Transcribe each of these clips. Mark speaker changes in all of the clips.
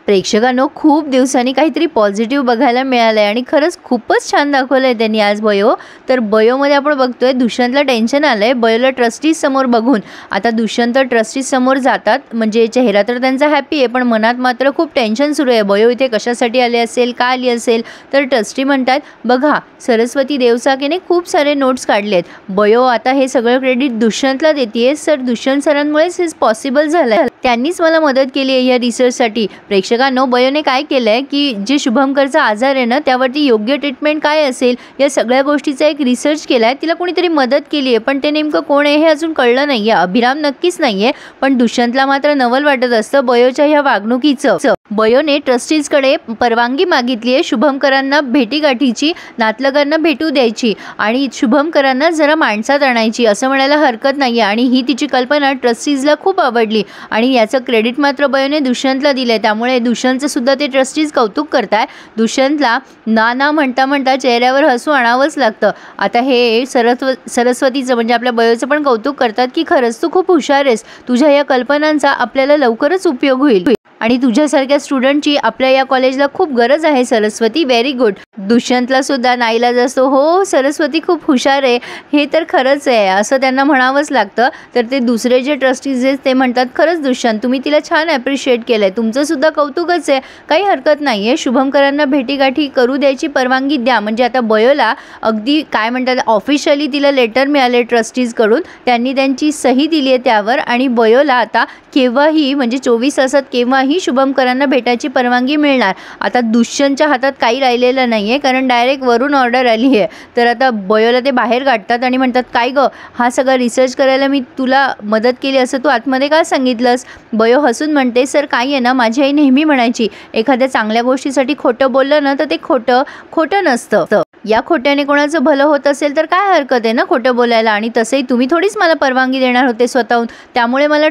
Speaker 1: प्रेक्षकांनो, खूप दिवसांनी काहीतरी पॉझिटिव्ह बघायला मिळालं आहे आणि खरंच खूपच छान दाखवलं आहे त्यांनी आज बयो. तर बयोमध्ये आपण बघतोय दुष्यंतला टेन्शन आलं आहे बयोला ट्रस्टीज समोर बघून. आता दुष्यंत ट्रस्टीज समोर जातात, म्हणजे चेहरा तर त्यांचा हॅपी आहे पण मनात मात्र खूप टेन्शन सुरू आहे. बयो इथे कशासाठी आले असेल, का आली असेल. तर ट्रस्टी म्हणतात, बघा सरस्वती देवसाकेने खूप सारे नोट्स काढलेत. बयो आता हे सगळं क्रेडिट दुष्यंतला देते. सर, दुष्यंत सरांमुळेच हे पॉसिबल झालं, त्यांनीच मला मदत केली आहे या रिसर्चसाठी. प्रेक्षकांनो, बयोने काय केलंय की जे शुभंकरचा आजार आहे ना त्यावरती योग्य ट्रीटमेंट काय असेल या सगळ्या गोष्टीचा एक रिसर्च केलाय. तिला कोणीतरी मदत केली आहे पण ते नेमकं कोण आहे हे अजून कळलं नाहीये. अभिराम नक्कीच नाहीये, पण दुष्यंतला मात्र नवल वाटत असतं बयोच्या ह्या वागणुकीचं. बयोने ट्रस्टीजकडे परवानगी मागितली आहे शुभंकरांना भेटीगाठीची, नातलगांना भेटू द्यायची आणि शुभंकरांना जरा माणसात आणायची असं म्हणायला हरकत नाहीये. आणि ही तिची कल्पना ट्रस्टीजला खूप आवडली आणि याचं क्रेडिट मात्र बयोने दुष्यंतला दिलंय. त्यामुळे दुष्यंतचं सुद्धा ते ट्रस्टीज कौतुक करताय. दुष्यंतला ना म्हणता म्हणता चेहऱ्यावर हसू आणावंच लागतं. आता हे सरस्वतीचं म्हणजे आपल्या बयोचं पण कौतुक करतात की खरंच तू खूप हुशार आहेस, तुझ्या या कल्पनांचा आपल्याला लवकरच उपयोग होईल आणि तुझ्यासारख्या स्टुडंटची आपल्या या कॉलेजला खूप गरज आहे सरस्वती. Very good. दुष्यंतला सुद्धा नाईलाज असतो, हो सरस्वती खूप हुशार आहे, हे तर खरंच आहे असं त्यांना म्हणावंच लागतं. तर ते दुसरे जे ट्रस्टीज आहेत ते म्हणतात, खरंच दुष्यंत तुम्ही तिला छान ॲप्रिशिएट केलंय, तुमचं सुद्धा कौतुकच आहे, काही हरकत नाही आहे. शुभंकरांना भेटीगाठी करू द्यायची परवानगी द्या. म्हणजे आता बयोला अगदी काय म्हणतात ऑफिशियली तिला लेटर मिळाले ट्रस्टीजकडून, त्यांनी त्यांची सही दिली आहे त्यावर आणि बयोला आता केव्हाही म्हणजे 24 तासात केव्हाही शुभंकरांना भेटायची परवानगी मिळणार. आता दुष्यंतच्या हातात काही राहिलेलं नाही आहे कारण डायरेक्ट वरून ऑर्डर आली आहे. तर आता बयोला ते बाहेर काढतात आणि म्हणतात, काय गं, हा सगळा रिसर्च करायला मी तुला मदत केली असं तू आतमध्ये का सांगितलंस. बयो हसून म्हणते, सर काही आहे ना, माझी आई नेहमी म्हणायची एखाद्या चांगल्या गोष्टीसाठी खोटं बोललं ना तर ते खोटं नसतं. या खोट्याने कोणाचं भलं होत असेल तर काय हरकत आहे ना खोटं बोलायला. आणि तसंही तुम्ही थोडीच मला परवानगी देणार होते स्वतःहून, त्यामुळे मला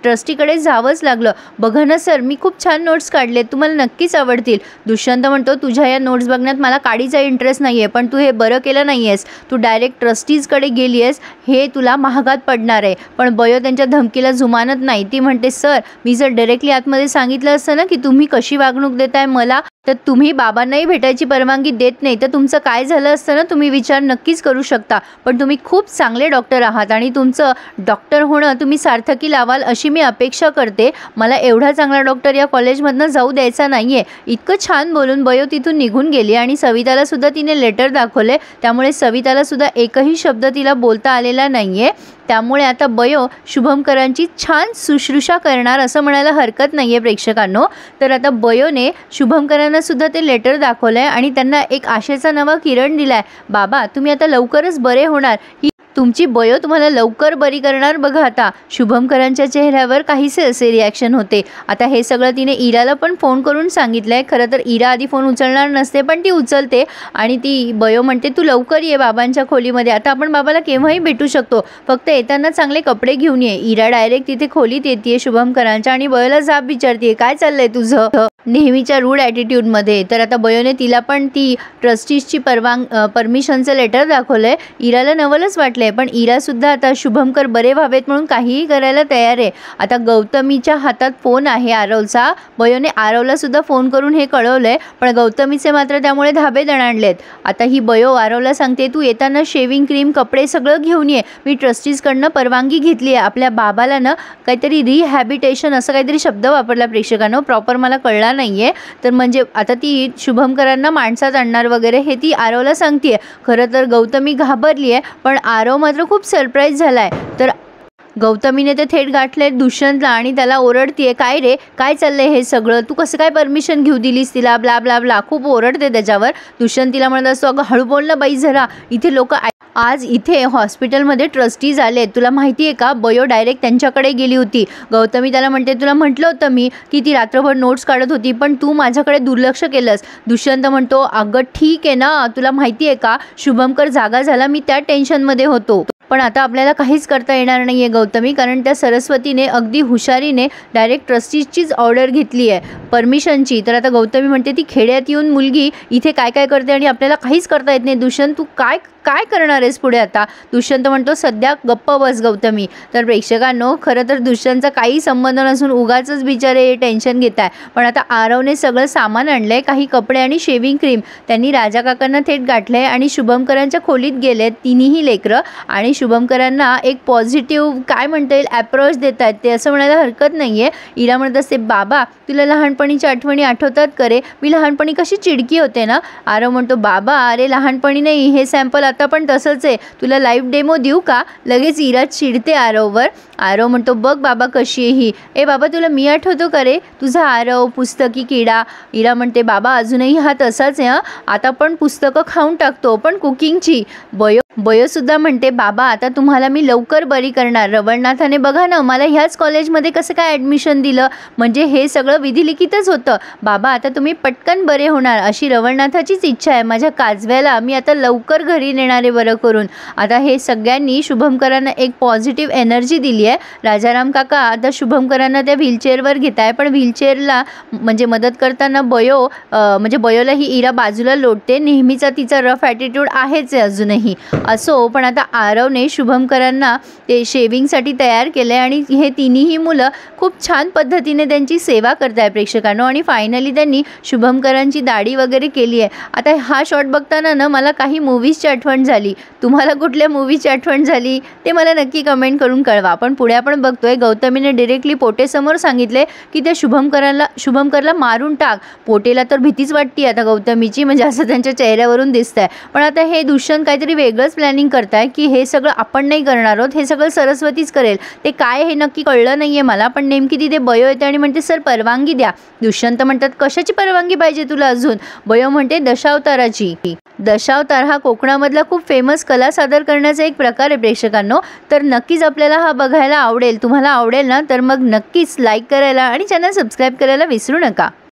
Speaker 1: ट्रस्टीकडे जावंच लागलं. बघा ना सर, मी खूप छान नोट्स काढलेत, तुम्हाला नक्कीच आवडतील. दुष्यंत म्हणतो, तुझ्या या नोट्स बघण्यात मला काडीचा इंटरेस्ट नाही आहे, पण तू हे बरं केलं नाही आहेस, तू डायरेक्ट ट्रस्टीजकडे गेली आहेस, हे तुला महागात पडणार आहे. पण बयो त्यांच्या धमकीला जुमानत नाही. ती म्हणते, सर मी जर डायरेक्टली आतमध्ये सांगितलं असतं ना की तुम्ही कशी वागणूक देताय मला, तर तुम्ही बाबांनाही भेटायची परवानगी देत नाही तर तुमचं काय झालं असतं ना, तुम्ही विचार नक्कीच करू शकता. पण तुम्ही खूप चांगले डॉक्टर आहात आणि तुमचं डॉक्टर होणं तुम्ही सार्थकी लावाल अशी मी अपेक्षा करते. मला एवढा चांगला डॉक्टर या कॉलेजमधनं जाऊ द्यायचा नाही आहे. इतकं छान बोलून बयो तिथून निघून गेली आणि सविताला सुद्धा तिने लेटर दाखवले. त्यामुळे सविताला सुद्धा एकही शब्द तिला बोलता आलेला नाही आहे. त्यामुळे आता बयो शुभंकरांची छान शुश्रूषा करणार असं म्हणायला हरकत नाही आहे प्रेक्षकांनो. तर आता बयोने शुभंकरांना सुद्धा ते लेटर दाखवलं आहे आणि त्यांना एक आशेचा नवा किरण दिला आहे. बाबा तुम्ही आता लवकरच बरे होणार, ही तुमची बयो तुम्हाला लवकर बरी करणार. बघा आता शुभंकरांच्या चेहऱ्यावर काहीसे असे रिॲक्शन होते. आता हे सगळं तिने इराला पण फोन करून सांगितलं आहे. खरं तर इरा आधी फोन उचलणार नसते पण ती उचलते आणि ती बयो म्हणते, तू लवकर ये बाबांच्या खोलीमध्ये, आता आपण बाबाला केव्हाही भेटू शकतो, फक्त येताना चांगले कपडे घेऊन ये. इरा डायरेक्ट तिथे खोलीत येते शुभंकरांच्या आणि बयोला जाब विचारते, काय चाललंय तुझं, नेहमीच्या रूड ॲटिट्यूडमध्ये. तर आता बयोने तिला पण ती ट्रस्टीजची परमिशनचं लेटर दाखवलं आहे. इराला नवलच वाटलं आहे पण इरा सुद्धा आता शुभंकर बरे व्हावेत म्हणून काहीही करायला तयार आहे. आता गौतमीच्या हातात फोन आहे आरवचा. बयोने आरवला सुद्धा फोन करून हे कळवलं आहे पण गौतमीचे मात्र त्यामुळे धाबे दणाणलेत. आता ही बयो आरवला सांगते, तू येताना शेविंग क्रीम कपडे सगळं घेऊन ये, मी ट्रस्टीजकडनं परवानगी घेतली आहे. आपल्या बाबाला ना काहीतरी रिहॅबिटेशन असं काहीतरी शब्द वापरला प्रेक्षकांनो, प्रॉपर मला कळला नाही आहे. तर म्हणजे आता ती शुभंकरांना माणसात आणणार वगैरे हे ती आरवला सांगते. खरं तर गौतमी घाबरली आहे पण आरव मात्र खूप सरप्राईज झाला आहे. तर गौतमीने ते थेट गाठले दुष्यंतला आणि त्याला ओरडतीये, काय रे, काय चाललंय हे सगळं, तू कसं काय परमिशन घेऊ दिलीस तिला, ब्ला ब्ला ब्ला, खूप ओरडते त्याच्यावर. दुष्यंत तिला म्हणत असतो, अगं हळू बोल ना बाई जरा, इथे लोक आज इथे हॉस्पिटलमध्ये ट्रस्टीज आले, तुला माहिती आहे का. बयो डायरेक्ट त्यांच्याकडे गेली होती. गौतमी त्याला म्हणते, तुला म्हटलं होतं मी की ती रात्रभर नोट्स काढत होती पण तू माझ्याकडे दुर्लक्ष केलंस. दुष्यंत म्हणतो, अगं ठीक आहे ना, तुला माहिती आहे का शुभंकर जागा झाला, मी त्या टेन्शनमध्ये होतो, पण आता आपल्याला काहीच करता येणार नाही आहे गौतमी, कारण त्या सरस्वतीने अगदी हुशारीने डायरेक्ट ट्रस्टीजचीच ऑर्डर घेतली आहे परमिशनची. तर आता गौतमी म्हणते, ती खेड्यात येऊन मुलगी इथे काय काय करते आणि आपल्याला काहीच करता येत नाही. दुष्यंत तू काय काय करणार आहेस पुढे आता? दुष्यंत म्हणतो सध्या गप्प बस गौतमी. तर प्रेक्षकांनो, खरं तर दुष्यंतचा काही संबंध नसून उगाचच बिचारे टेन्शन घेत आहे. पण आता आरवने सगळं सामान आणलंय, काही कपडे आणि शेविंग क्रीम. त्यांनी राजा काकांना थेट गाठलंय आणि शुभमकरांच्या खोलीत गेलेत तिन्ही लेकरं आणि शुभमकरांना एक पॉझिटिव्ह काय म्हणता येईल अप्रोच देत आहेत ते, असं म्हणायला हरकत नाही आहे. इरा म्हणत असते बाबा तुला लहानपणीच्या आठवणी आठवतात करे? मी लहानपणी कशी चिडकी होते ना. आरव म्हणतो बाबा अरे लहानपणी नाही, हे सॅम्पल आता पण तसंच आहे, तुला लाईव्ह डेमो देऊ का? लगेच इरा चिडते आरववर. आरव म्हणतो बघ बाबा कशी आहे ही. ए बाबा तुला मी आठवतो का रे, तुझा आरव पुस्तकी किडा. इरा म्हणते बाबा अजूनही हा तसाच आहे, आता पण पुस्तकं खाऊन टाकतो पण कुकिंगची. बयोसुद्धा म्हणते बाबा आता तुम्हाला मी लवकर बरी करणार. रवळनाथाने बघा ना मला ह्याच कॉलेजमध्ये कसं काय ॲडमिशन दिलं, म्हणजे हे सगळं विधिलिखितच होतं. बाबा आता तुम्ही पटकन बरे होणार अशी रवळनाथाचीच इच्छा आहे. माझ्या काजव्याला मी आता लवकर घरी नेणार आहे बरं करून. आता हे सगळ्यांनी शुभमकरांना एक पॉझिटिव्ह एनर्जी दिली आहे. राजाराम काका आता शुभमकरांना त्या व्हीलचेअरवर घेत आहे, पण व्हीलचेअरला म्हणजे मदत करताना म्हणजे बयोला ही इरा बाजूला लोटते. नेहमीचा तिचा रफ ॲटिट्यूड आहेच आहे अजूनही. असो पण आता आरवने शुभमकरांना ते शेविंगसाठी तयार केलं आहे आणि हे तिन्ही मुलं खूप छान पद्धतीने त्यांची सेवा करत आहे प्रेक्षकांनो. आणि फायनली त्यांनी शुभमकरांची दाढी वगैरे केली आहे. आता हा शॉट बघताना ना मला काही मूवीजची आठवण झाली. तुम्हाला कुठल्या मूवीची आठवण झाली ते मला नक्की कमेंट करून कळवा. पण पुढे आपण बघतोय गौतमीने डिरेक्टली पोटेसमोर सांगितले की ते शुभमकरला मारून टाक. पोटेला तर भीतीच वाटते आता गौतमीची, म्हणजे असं त्यांच्या चेहऱ्यावरून दिसतंय. पण आता हे दुष्यंत काहीतरी वेगळंच प्लॅनिंग करताय की हे सगळं आपण नाही करणार आहोत, हे सगळं सरस्वतीच करेल. ते काय हे नक्की कळलं नाहीये मला. पण नेमकी तिथे बयो येते आणि म्हणते सर परवानगी द्या. दुष्यंत म्हणतात कशाची परवानगी पाहिजे तुला अजून? बयो म्हणते दशावताराची. दशावतार हा कोकणामधला खूप फेमस कला सादर करण्याचा एक प्रकार आहे प्रेक्षकांनो. तर नक्कीच आपल्याला हा बघायला आवडेल. तुम्हाला आवडेल ना तर मग नक्कीच लाईक करायला आणि चॅनल सबस्क्राईब करायला विसरू नका.